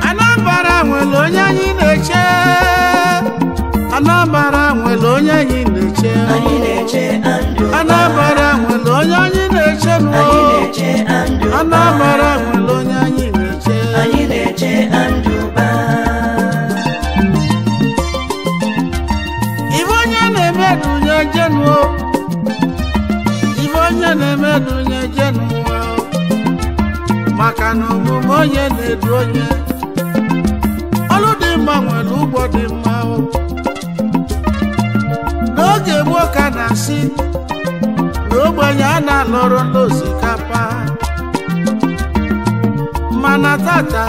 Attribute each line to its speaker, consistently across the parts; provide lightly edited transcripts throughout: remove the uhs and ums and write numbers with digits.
Speaker 1: Anambra nwere onye anyị na-eche Anambra nwere onye anyị na-eche Anambra nwere onye anyị na-eche Ibe onye na-emedunye jenuo Ibe onye na-emedunye jenuo maka na omume onye na-edu onye ọlụ dị mma nwere ụgbọ dị mma n'oge gboo ka na-asị na ogbenye a na-alọrọ n'osikapa mana tata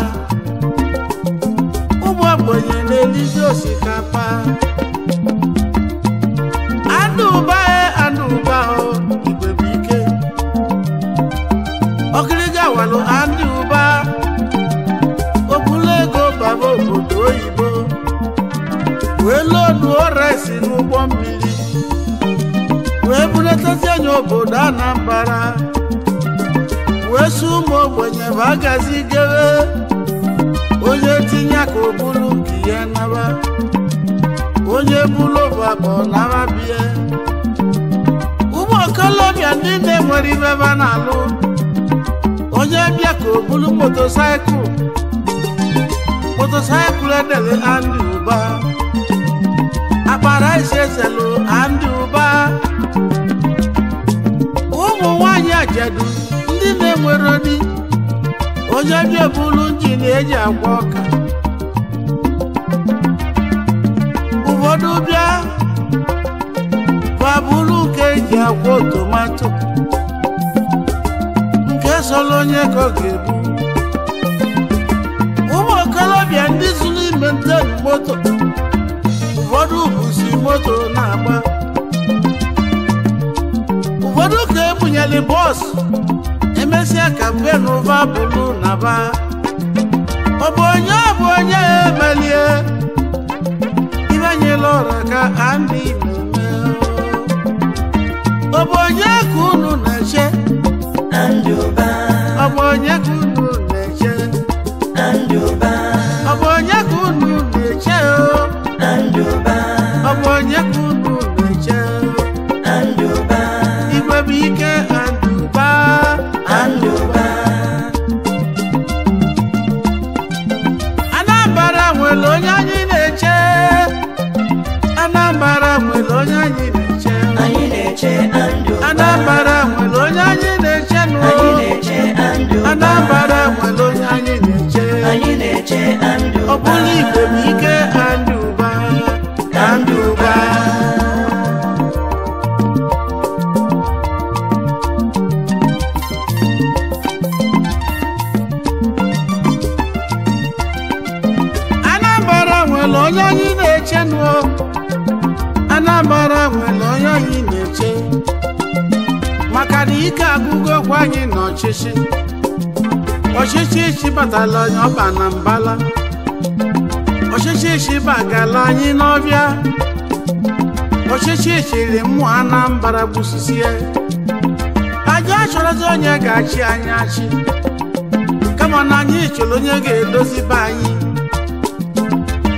Speaker 1: ụmụ ogbenye na-elizi osikapa anụ ụba igwe bụ ike ọkịrịga walụ anụ ụba obula ego baba obodo oyibo wee loduo resi n'ụgbọ mmiri wee bunatazi anya obodo Anambra wee sụ ụmụ ogbenye bụ agazi gewe onye tinye ka obulu nke ya naba onye bulu bụ naba bie ụmụ okolobịa ndị na-enwere ibe ba na-alụ onye bịa ka obulu motosaịkụl edele Andy Uba akpara isi ezelu Andy Uba ụmụ nwanyị ajedu ndị na-enwere di onye bịa bulu njin eji agwa ọka ụfọdụ bịa babulu nke eji agwa tomato nke solo onye ka ọ ga-ebu ụmụ okolobịa ndị zuru ime ntenu moto ụfọdụ busi moto na-agba ụfọdụ ka ebunyere bọọsụ emesịa ka mgbe n'ụva bụrụ na ba ọ bụ onye emelie ibanyela ọra ka Andy na-eme ọ bụ onye ka unu na-eche ọ bụ onye ka unu na-eche ọ bụ onye ka unu na-eche ọ bụ onye ka unu na-eche igwe bụ ike Andy Uba Anambra nwere onye anyị na-eche Anambra nwere onye anyị na-eche Anambra nwere onye anyị na-eche Anambra nwere onye anyị na-eche ọ bụrụ igwe bụ ike Andy Uba Anambra nwere onye anyị na-eche Anambra nwere onye anyị na-eche maka na ike agụgokwa anyị n'ọchịchị chibatala onye ọba na mbala ọchịchị chibagala anyị n'ọbịa ọchịchị chiri mmụọ Anambra gbusisie aja chọrọzi onye ga-achị anyị achị kama na anyị chọrọ onye ga-edozi be anyị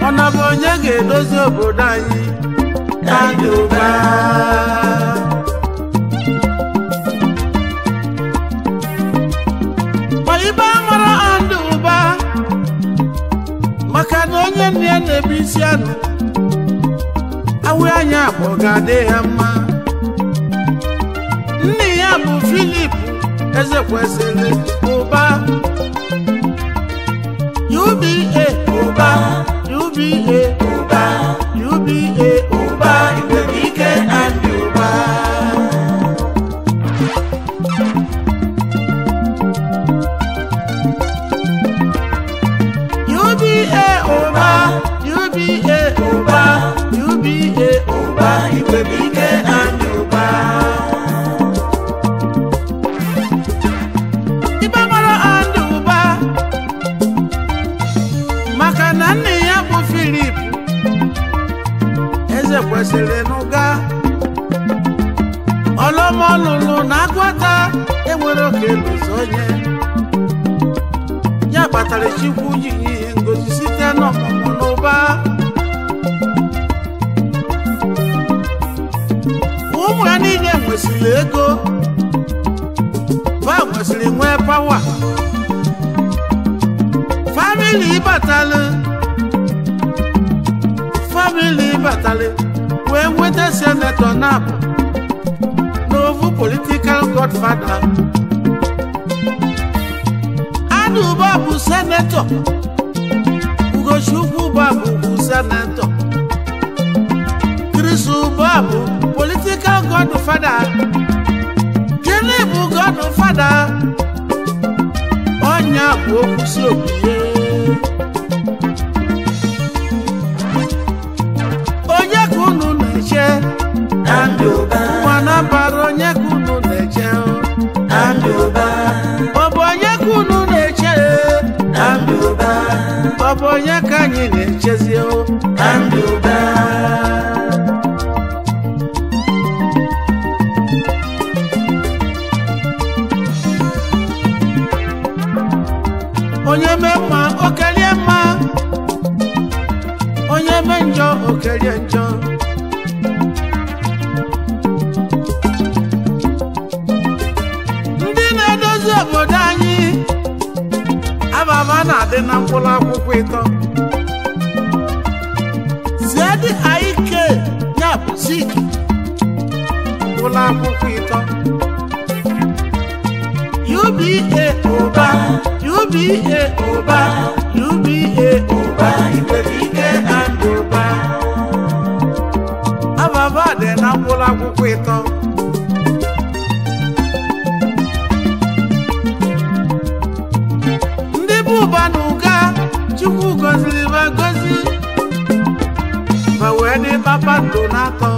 Speaker 1: ọ na bụ onye ga-edozi obodo anyị Andy Uba ibe amara Andy Uba maka na onye nne ya na-ebu isi anụ awụ anya akpọ ga-adị ya mma nne ya bụ Philip Ezekwesili Uba UBA Uba igwe bụ ike Andy Uba UBA Uba eze kwesịrị n'ụga ọlọmọlụlụ na agwata enwere oke lụzi onye ya kpatara Chukwu ji ihe ngozi site n'ọmụmụ n'ụba ụmụ ya niile nwesịrị ego ba nwesịrị nwee pawa famili batalị wee nweta senetọ na-abụ n'ovu political godfather Anduba bụ senetọ Ugochukwu bụ senetọ Chris Uba bụ political godfather gịnị bụ godfather ọnya bụ okwusi obiye onye ka unu na-eche
Speaker 2: Anduba
Speaker 1: mana bara onye ka unu na-eche
Speaker 2: Anduba
Speaker 1: ọ bụ onye ka unu na-eche
Speaker 2: Anduba
Speaker 1: ọ bụ onye ka anyị na-echezi
Speaker 2: Anduba
Speaker 1: onye mee mma okelie mma onye mee njọ okelie njọ ndị na-edozi obodo anyị ababa na-adị na mkpụrụ akwụkwọ ịtọ zedi aike ya bụ zik mkpụrụ akwụkwọ ịtọ UBA ụba UBA ụba UBA ụba Igwebike Anduba ababa dị na mkpụrụ akwụkwọ ịtọ ndị bụ ụba na ụga Chukwu gọziri ma gọzi ma wee dị kpakpando na-atọ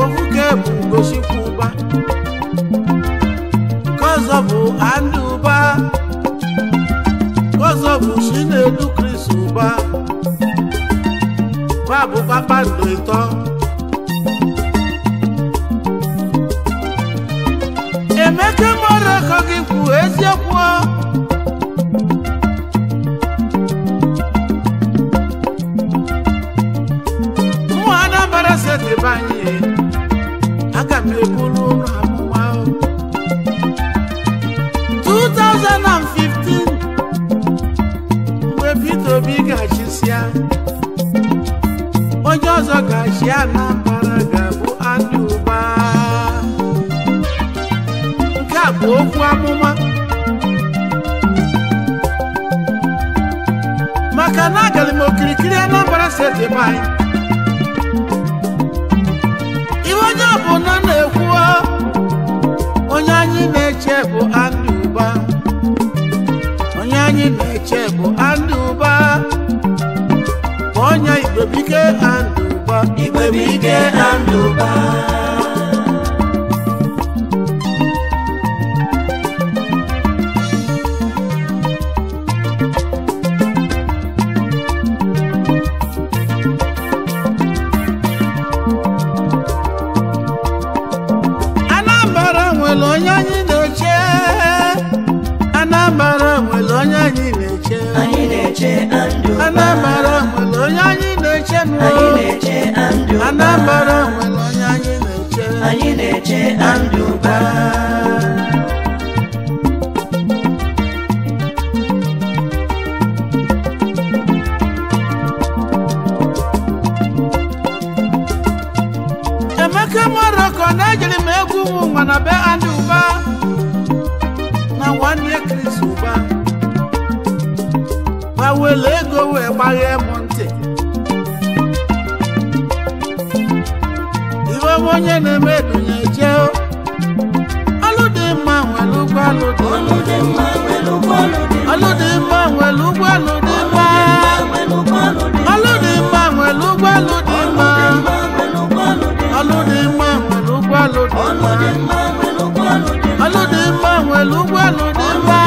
Speaker 1: ofuke bụ Ugochukwu ụba ọzọ bụ Anduba ọzọ bụ Chinedu Chris Uba bụ kpakpando ịtọ Emeka Moroko gị kwu eziokwu ụmụ Anambra setịbe anyị aga m ebulu ụlọ amụma 2015 mgbe Peter Obi ga-achịsịa onye ọzọ ga-achị Anambra ga-abụ Anduba nke a bụ okwu amụma maka na agara m okirikiri Anambra steeti ebe anyị ihe onye ọbụla na-ekwu onye anyị na-eche bụ Anduba onye anyị na-eche bụ Anduba onye Igwebike Anduba
Speaker 2: Igwebike Anduba
Speaker 1: Anambra nwere onye anyị na-eche Anambra nwere onye anyị na-eche
Speaker 2: Anduba
Speaker 1: Anambra nwere onye anyị na-eche
Speaker 2: Anduba
Speaker 1: Anambra nwere onye anyị na-eche
Speaker 2: Anduba
Speaker 1: Emeka Moroko na-ejiri m egwu nwa na be Anduba na nwanne Chris Uba ma were ego wee gbaghee m ntị iwe onye na-eme dunye jee ọlụ dị mma nwere ụgbọ ọlụ dị mma ọlụ dị mma nwere ụgbọ ọlụ dị mma ọlụ dị mma nwere ụgbọ ọlụ dị mma ọlụ dị mma nwere ụgbọ ọlụ dị mma ọlụ dị mma nwere ụgbọ ọlụ dị mma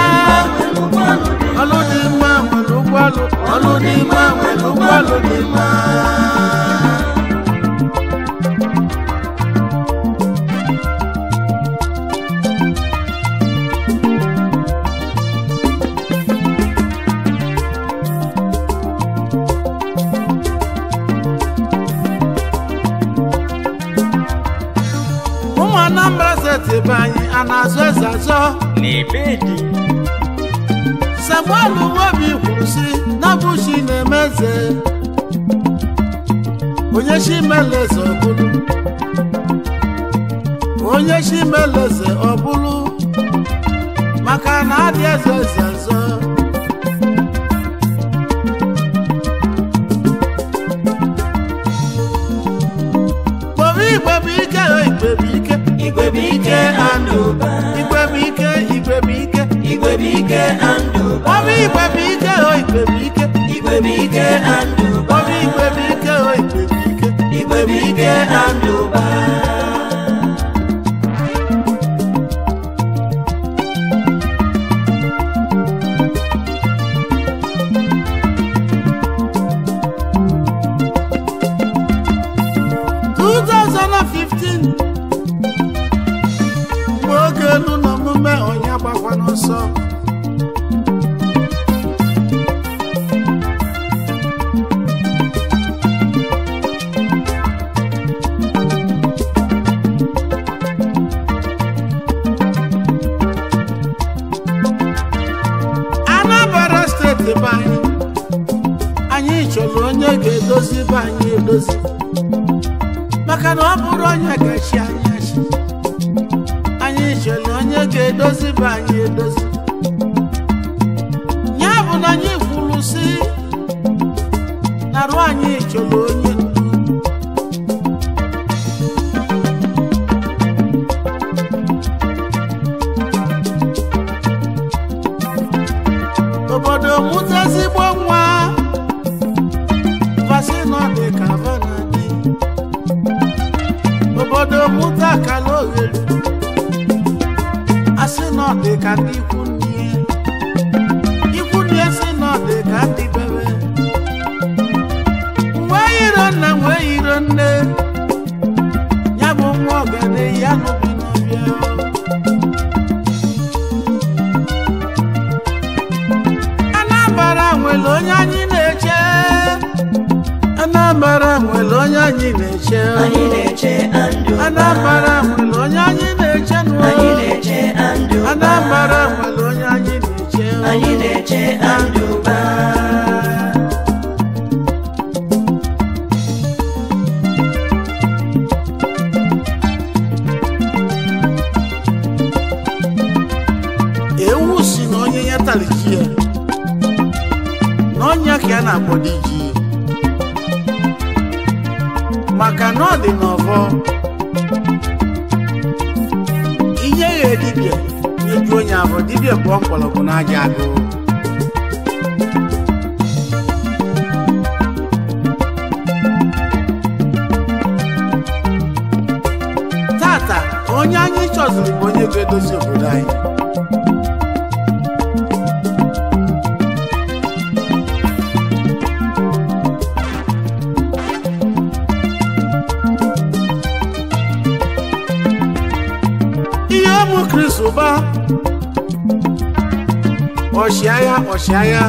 Speaker 1: ọlụ dị mma nwere ụgbọ ọlụ ọlụ dị mma nwere ụgbọ ọlụ dị mma steeti be anyị a na-azọ eze azọ
Speaker 2: n'ibedi
Speaker 1: Samuel Nwobi kwuru si na bụ chi na-eme eze onye chi mere eze ọ bụrụ onye chi mere eze ọ bụrụ maka na adị eze eze azọ Igwe bụ ike igwe bụ ike
Speaker 2: igwe bụ ike andụba
Speaker 1: igwe bụ ike igwe bụ ike
Speaker 2: igwe bụ ike andụba
Speaker 1: Obi igwe bụ ike igwe bụ ike
Speaker 2: igwe bụ ike andụba
Speaker 1: Obi igwe bụ ike igwe bụ ike
Speaker 2: igwe bụ ike andụba
Speaker 1: 2015 mgbe oge elu na omume onye gbakwa n'ọsọ Anambra steeti be anyị chọrọ onye ga-edozi be anyị edozi maka na ọ bụrụ onye gachi anyị chere onye ga-edozi be anyị edozi ya bụ na anyị kwuru si narụ anyị chọrọ onye ndu obodo mụta ezigbo nwa vasino dị ka vanadi obodo mụta kala oghere asị na ọ dị ka ndị ikwu nne sị na ọ dị ka ndị bebe nwee yiro nna nwee yiro nne ya bụ nwa ọgane ya n'obi n'ọbịa Anambra nwere onye anyị na-eche Anambra nwere onye anyị na-eche Anambra nwere onye anyị na-eche Anambra nwere onye anyị na-eche
Speaker 2: andụba
Speaker 1: ewu si na onye ya taliji ya na onye ka ya na-akpọ diji maka na ọ dị n'ọfọ ihe ya dibịa nyeju onye afọ dibịa kpọọ mkpọrọgwụ n'aja agụ tata onye anyị chọziri bụ onye ga-edozi obodo anyị Chris Uba ọchịagha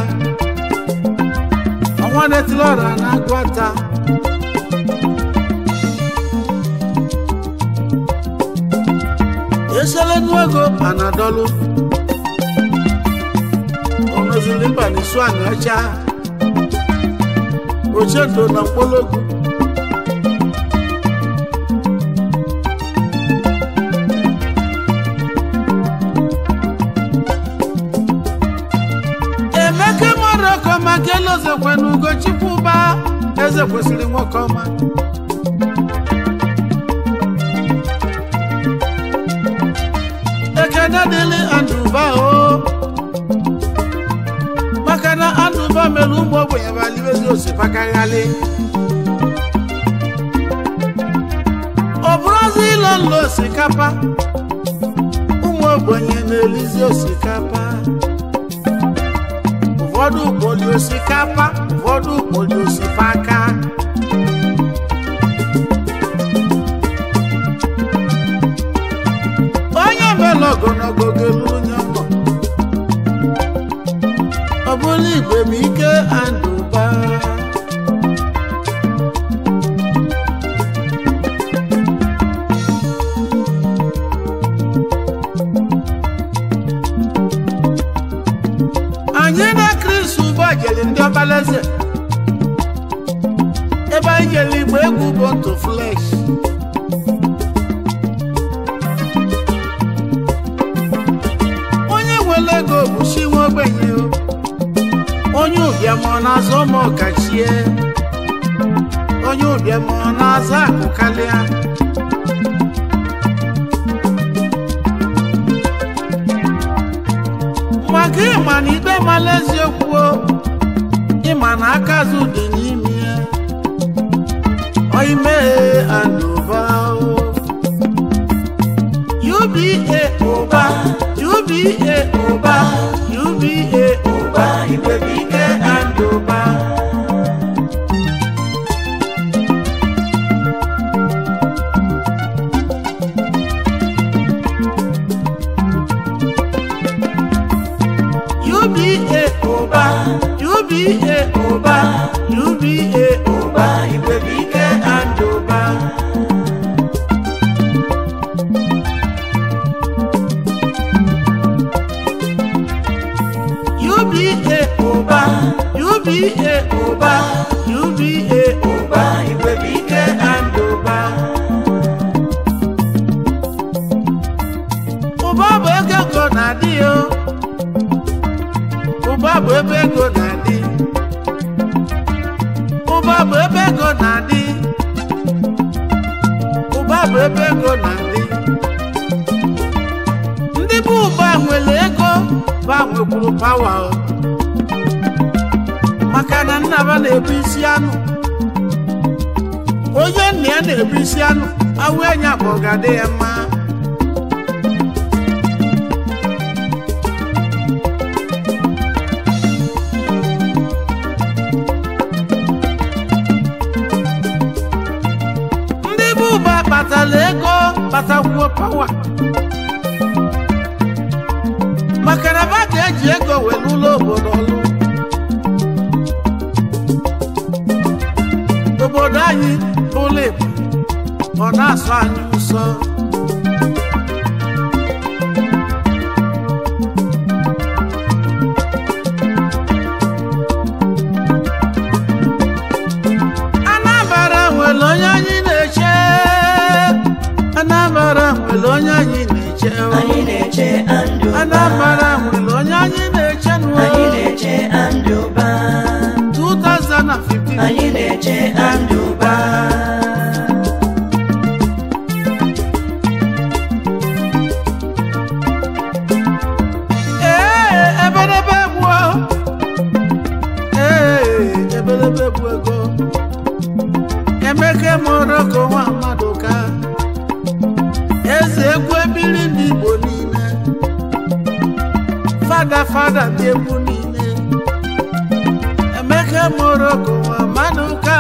Speaker 1: ọnwa netilọra na agwata esele nuego anadolu omezili mba n'isu anacha ochedo na mkpologu maka elu ozekwe n'ugo Chukwuba eze kwesịrị nwoke ọma ekene dịlị Andụba o maka na Andụba mere ụmụ ogbenye baliwezi osipakaghalị ọ bụrụzi ilo nlo osikapa ụmụ ogbenye na-elizi osikapa ụfọdụ kpoli osikapa ụfọdụ kpoli osipaka onye mere ogologo gelu onye mbọ ọ bụrụ igwe bụ ike Andụba nwere igbe egwu Bonto Flesh onye nwere ego bụ chi nwa ogbenye onye ụbịam ọ na-azọ ma ọkachie onye ụbịam ọ na-aza akụ karịa maka ịma na ikpe mala eziokwu ịma na aka azụ dị n'ime ya oime andụba UBA ụba UBA ụba UBA ụba Igwebike andụba UBA ụba UBA ụba UBA ụba Igwebike andụba UBA ụba UBA ụba UBA ụba Igwebike andụba ụba bụ ego na-adị ụba bụ ebe ego na-adị ụba bụ ebe ego na-adị ụba bụ ebe ego na-adị ndị bụ ụba nwere ego ba nwekwuru pawa maka na nna ba na-ebu isi anụ onye nna ya na-ebu isi anụ awụ enya bụ ọ ga-adị ya mma kpatara ego kpatakwuo pawa maka na ba ga-eji ego were ụlọ obodo ọlụ obodo anyị ụlọ Igbo ọ na-asọ anyị ụsọ Anambra nwere onye anyị na-eche Anambra nwere onye anyị na-eche Anambra nwere onye anyị na-eche
Speaker 2: anyị na-eche andụba
Speaker 1: 2015
Speaker 2: anyị na-eche andụba
Speaker 1: ebelebe gbuo ebelebe gbuo ego Emeke Moroko nwa mmadụ ka eze egwu ebili ndị Igbo niile fada ndị egwu niile Emeke Moroko nwa mmadụ ka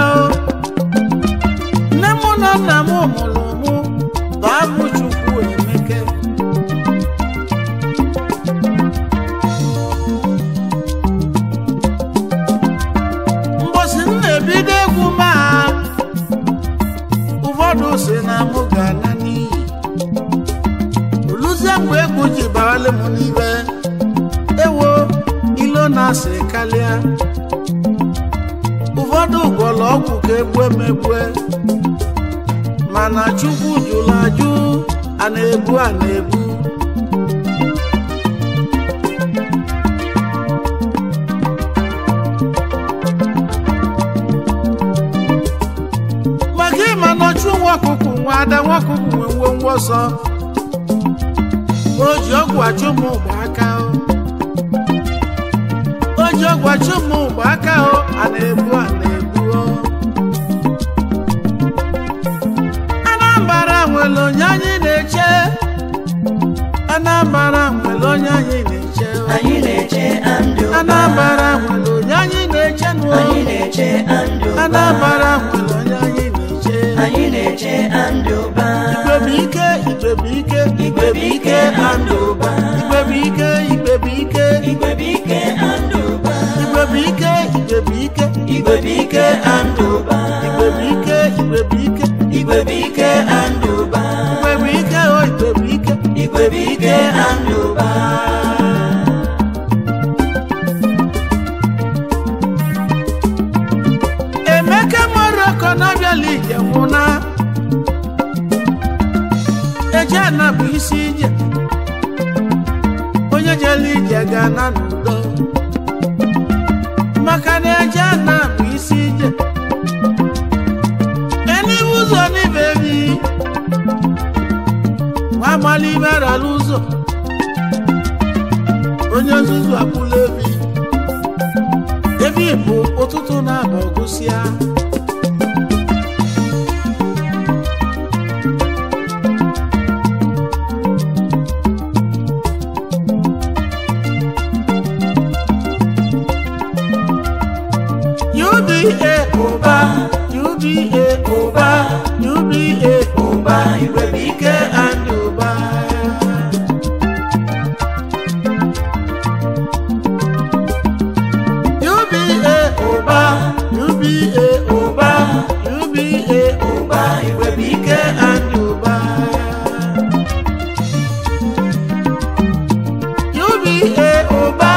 Speaker 1: nne mụ na nna m mụrụ mụ bụ abụ Chukwu Emeke mgbọsị m na-ebido egwu ma ụfọdụ si na mụ ga-ana n'iyi oluzie mgbe egwu ji bawale m n'ibe ewo ilo na-asị kalịa ụfọdụ gwọrọ ọgwụ ka egbu emegbue mana Chukwu jụrụ ajụ a na-ebu maka ịma nọchu nwa ọkụkụ nwa ada nwa ọkụkụ nwe ngwongwo ọsọ o ji ọgwụ achụ m ụgbọaka o ji ọgwụ achụ m ụgbọaka a na-ebu Anambra nwere onye anyị na-eche Anambra nwere onye anyị na-eche
Speaker 2: anyị na-eche andụba
Speaker 1: Anambra nwere onye anyị na-eche
Speaker 2: anyị na-eche andụba
Speaker 1: Anambra nwere onye anyị na-eche
Speaker 2: anyị na-eche andụba
Speaker 1: Igwebike
Speaker 2: Igwebike andụba
Speaker 1: Igwebike
Speaker 2: Igwebike andụba
Speaker 1: Igwebike
Speaker 2: Igwebike andụba
Speaker 1: Igwebike
Speaker 2: Igwebike andụba
Speaker 1: Igwebike
Speaker 2: andụba
Speaker 1: Emeke Moroko n'ọbịa ije nwụna eje na bụ isi ije onye jere ije ga-ana n'udo maka na eje na bụ isi ije eniwe ụzọ n'ibe ebi nwa amali merala ụzọ onye nzuzu akwụla ebi bụ ụtụtụ na-abụ ọgụsịa UBA ụba UBA ụba UBA ụba Igwebike and ụba UBA ụba UBA ụba UBA ụba Igwebike and ụba UBA ụba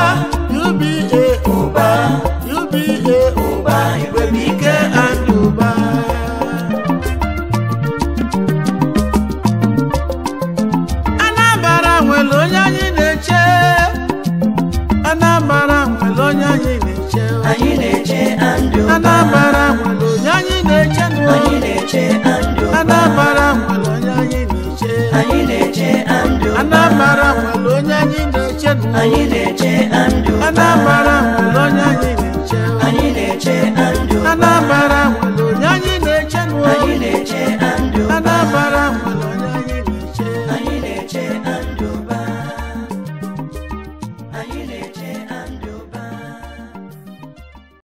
Speaker 1: UBA ụba UBA ụba Igwebike and ụba Anambra nwere onye anyị na-eche Anambra nwere onye anyị na-eche
Speaker 2: anyị na-eche andụ
Speaker 1: Anambra nwere onye anyị na-eche
Speaker 2: anyị na-eche andụ
Speaker 1: Anambra nwere onye anyị na-eche
Speaker 2: anyị na-eche andụ
Speaker 1: Anambra nwere onye anyị na-eche
Speaker 2: anyị na-eche andụ
Speaker 1: Anambra nwere onye anyị na-eche
Speaker 2: anyị na-eche andụ
Speaker 1: Anambra